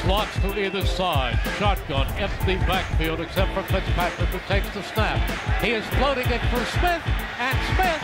Slots to either side. Shotgun, empty backfield except for Fitzpatrick, who takes the snap. He is floating it for Smith, and Smith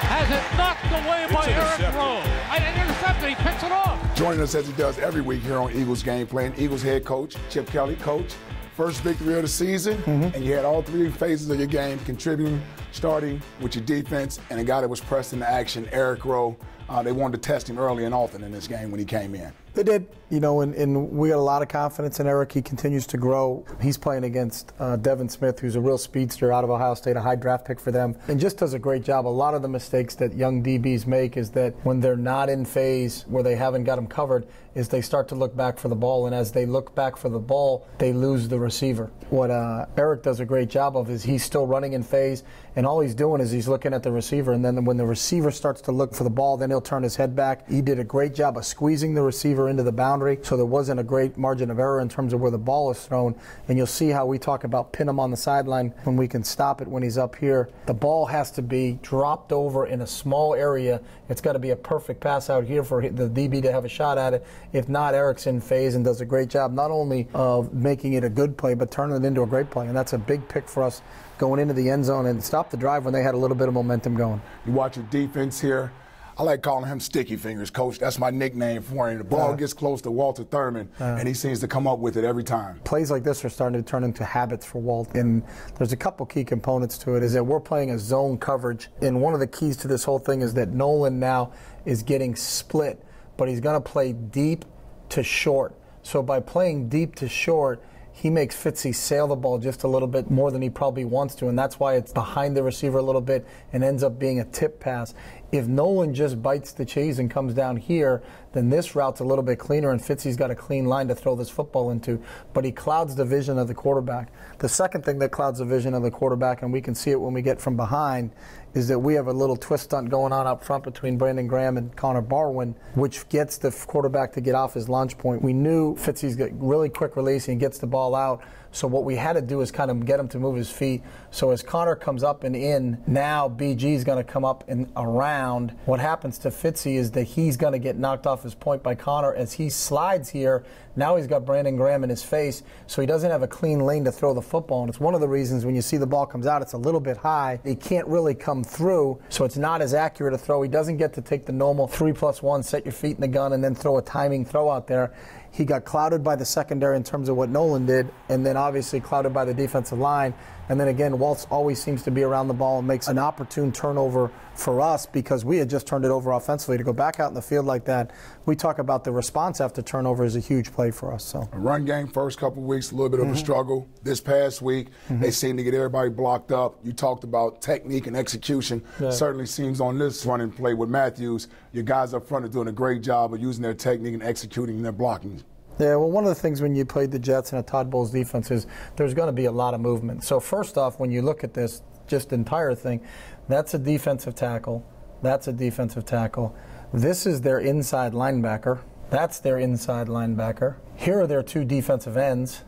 has it knocked away by Eric Rowe. An interception, he picks it off. Joining us as he does every week here on Eagles Game Plan, Eagles head coach Chip Kelly. Coach, first victory of the season, and you had all three phases of your game contributing, starting with your defense, and a guy that was pressed into action, Eric Rowe. They wanted to test him early and often in this game when he came in. They did, and we got a lot of confidence in Eric. He continues to grow. He's playing against Devin Smith, who's a real speedster out of Ohio State, a high draft pick for them, and just does a great job. A lot of the mistakes that young DBs make is that when they're not in phase, where they haven't got them covered, is they start to look back for the ball, and as they look back for the ball, they lose the receiver. What Eric does a great job of is he's still running in phase, and all he's doing is he's looking at the receiver, and then when the receiver starts to look for the ball, then he'll turn his head back. He did a great job of squeezing the receiver into the boundary, so there wasn't a great margin of error in terms of where the ball is thrown. And you'll see how we talk about pin him on the sideline when we can stop it when he's up here. The ball has to be dropped over in a small area. It's got to be a perfect pass out here for the DB to have a shot at it. If not, Eric's in phase and does a great job not only of making it a good play, but turning it into a great play. And that's a big pick for us going into the end zone and stop the drive when they had a little bit of momentum going. You watch your defense here. I like calling him Sticky Fingers, Coach. That's my nickname for him. The ball gets close to Walter Thurman, and he seems to come up with it every time. Plays like this are starting to turn into habits for Walt, and there's a couple key components to it, is that we're playing a zone coverage, and one of the keys to this whole thing is that Nolan now is getting split, but he's going to play deep to short. So by playing deep to short, he makes Fitzy sail the ball just a little bit more than he probably wants to, and that's why it's behind the receiver a little bit and ends up being a tip pass. If Nolan just bites the cheese and comes down here, then this route's a little bit cleaner, and Fitzy's got a clean line to throw this football into, but he clouds the vision of the quarterback. The second thing that clouds the vision of the quarterback, and we can see it when we get from behind, is that we have a little twist stunt going on up front between Brandon Graham and Connor Barwin, which gets the quarterback to get off his launch point. We knew Fitzy's got really quick release and he gets the ball out, so what we had to do is kind of get him to move his feet. So as Connor comes up and in, now BG's going to come up and around. What happens to Fitzy is that he's going to get knocked off his point by Connor as he slides here. Now he's got Brandon Graham in his face, so he doesn't have a clean lane to throw the football. And it's one of the reasons when you see the ball comes out, it's a little bit high. He can't really come through, so it's not as accurate a throw. He doesn't get to take the normal 3+1, set your feet in the gun, and then throw a timing throw out there. He got clouded by the secondary in terms of what Nolan did, and then obviously clouded by the defensive line. And then again, Waltz always seems to be around the ball and makes an opportune turnover for us because we had just turned it over offensively. To go back out in the field like that, we talk about the response after turnover is a huge play for us. So, a run game first couple of weeks, a little bit of a struggle. This past week, they seem to get everybody blocked up. You talked about technique and execution. Certainly seems on this running play with Matthews, your guys up front are doing a great job of using their technique and executing their blocking. Yeah, well, one of the things when you played the Jets and a Todd Bowles defense is there's going to be a lot of movement. So first off, when you look at this just entire thing, that's a defensive tackle. That's a defensive tackle. This is their inside linebacker. That's their inside linebacker. Here are their two defensive ends,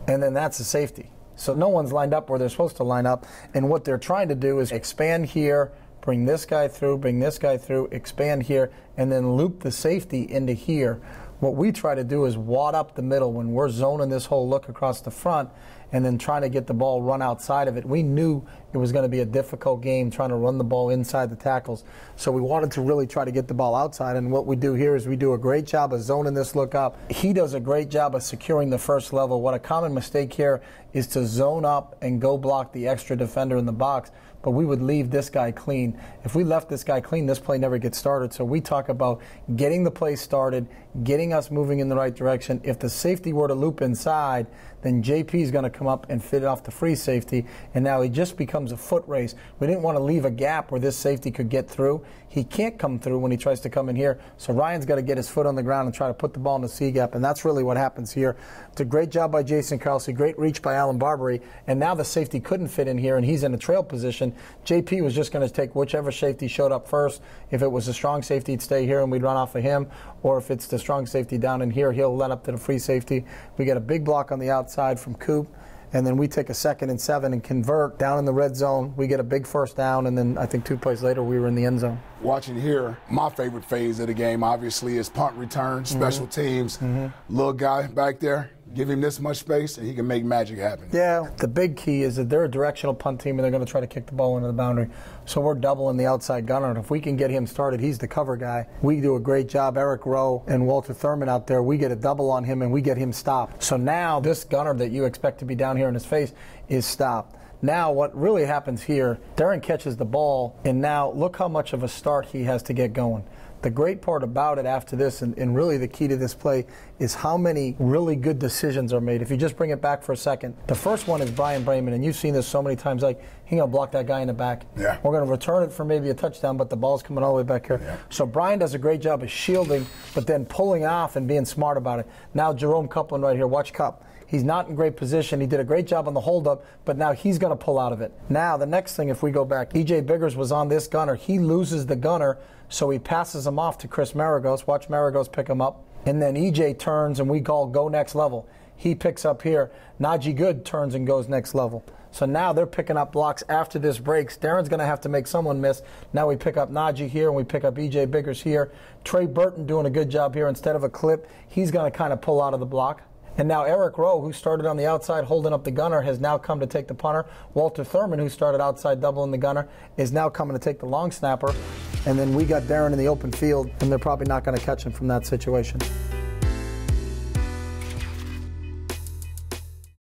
and then that's a safety. So no one's lined up where they're supposed to line up, and what they're trying to do is expand here, bring this guy through, bring this guy through, expand here, and then loop the safety into here. What we try to do is wad up the middle when we're zoning this whole look across the front and then trying to get the ball run outside of it. We knew it was going to be a difficult game trying to run the ball inside the tackles. So we wanted to really try to get the ball outside, and what we do here is we do a great job of zoning this look up. He does a great job of securing the first level. What a common mistake here is to zone up and go block the extra defender in the box, but we would leave this guy clean. If we left this guy clean, this play never gets started. So we talk about getting the play started, getting us moving in the right direction. If the safety were to loop inside, then JP is going to come up and fit it off the free safety, and now he just becomes a foot race. We didn't want to leave a gap where this safety could get through. He can't come through when he tries to come in here, so Ryan's got to get his foot on the ground and try to put the ball in the C gap, and that's really what happens here. It's a great job by Jason Kelsey, great reach by Alan Barbary, and now the safety couldn't fit in here, and he's in a trail position. JP was just going to take whichever safety showed up first. If it was a strong safety, he'd stay here and we'd run off of him, or if it's the strong safety down in here, he'll let up to the free safety. We get a big block on the outside from Coop, and then we take a 2nd and 7 and convert down in the red zone. We get a big first down, and then I think 2 plays later we were in the end zone. Watching here, my favorite phase of the game obviously is punt return, special teams. Little guy back there, give him this much space and he can make magic happen. Yeah, the big key is that they're a directional punt team and they're going to try to kick the ball into the boundary. So we're doubling the outside gunner, and if we can get him started, he's the cover guy. We do a great job. Eric Rowe and Walter Thurman out there, we get a double on him and we get him stopped. So now this gunner that you expect to be down here in his face is stopped. Now what really happens here, Darren catches the ball, and now look how much of a start he has to get going. The great part about it after this, and really the key to this play, is how many really good decisions are made. If you just bring it back for a second, the first one is Brian Brayman, and you've seen this so many times, like, he's going to block that guy in the back. Yeah. We're going to return it for maybe a touchdown, but the ball's coming all the way back here. Yeah. So Brian does a great job of shielding, but then pulling off and being smart about it. Now Jerome Copeland right here, watch Cup. He's not in great position. He did a great job on the holdup, but now he's going to pull out of it. Now, the next thing, if we go back, E.J. Biggers was on this gunner. He loses the gunner, so he passes him off to Chris Maragos. Watch Maragos pick him up. And then E.J. turns, and we call go next level. He picks up here. Najee Good turns and goes next level. So now they're picking up blocks after this breaks. Darren's going to have to make someone miss. Now we pick up Najee here, and we pick up E.J. Biggers here. Trey Burton doing a good job here. Instead of a clip, he's going to kind of pull out of the block. And now Eric Rowe, who started on the outside holding up the gunner, has now come to take the punter. Walter Thurman, who started outside doubling the gunner, is now coming to take the long snapper. And then we got Darren in the open field, and they're probably not going to catch him from that situation.